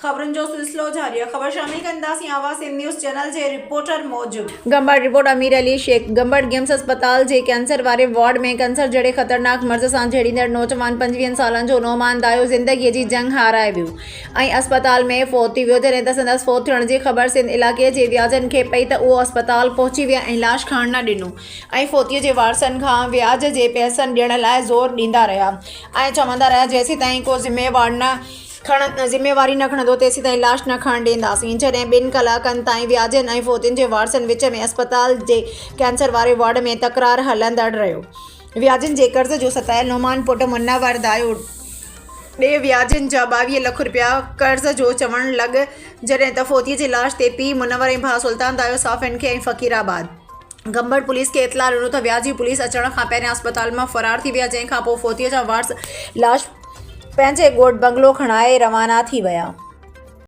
ख़बरुनि जो सिलसिलो जारी आहे। ख़बर शामिल कंदासीं आवाज़ न्यूज़ चैनल जे रिपोर्टर मौजूद। गंबड़ रिपोर्ट अमीर अली शेख। गंबड़ गेम्स अस्पताल जे कैंसर वारे वार्ड में कैंसर जहिड़े ख़तरनाक मर्ज़ सां झेड़ींदड़ नौजवान 25 सालनि जो नौमान दायो ज़िंदगीअ जी जंग हाराए वियो ऐं अस्पताल में फ़ौत थी वियो। जॾहिं त संदसि फ़ौत थियण जी ख़बर सिंध इलाइक़े जे व्याजनि खे पई त उहो अस्पताल पहुची विया ऐं लाश खणण न ॾिनो ऐं फ़ौतीअ जे वारसनि खां व्याज जे पैसनि ॾियण लाइ ज़ोर ॾींदा रहिया ऐं चवंदा रहिया जेसीं ताईं को ज़िम्मेवारी न खणंदो तेसीं ताईं लाश न खणण ॾींदासीं। जॾहिं 2 कलाकनि ताईं व्याजनि ऐं फ़ौतियुनि जे वारसनि विच में अस्पताल जे कैंसर वारे वार्ड में तकरार हलंदड़ रहियो। व्याजनि जे कर्ज़ जो सतायल नौमान पुटु मुनव्वर दायो ॾे व्याजनि जा 22 लाख रुपया कर्ज़ जो चवण लॻ, जॾहिं त फ़ौतीअ जी लाश ते पीउ मुनव्वर ऐं भाउ सुल्तान दायो साफ़िन खे ऐं फ़क़ीराबाद। गंबड़ पुलिस खे इतला ॾिनो त व्याजी पुलिस अचण खां पहिरियां अस्पताल मां फ़रार थी विया, जंहिंखां पोइ फ़ौतीअ जा वारस लाश पंहिंजे ॻोठ बंगलो खणाए रवाना थी विया।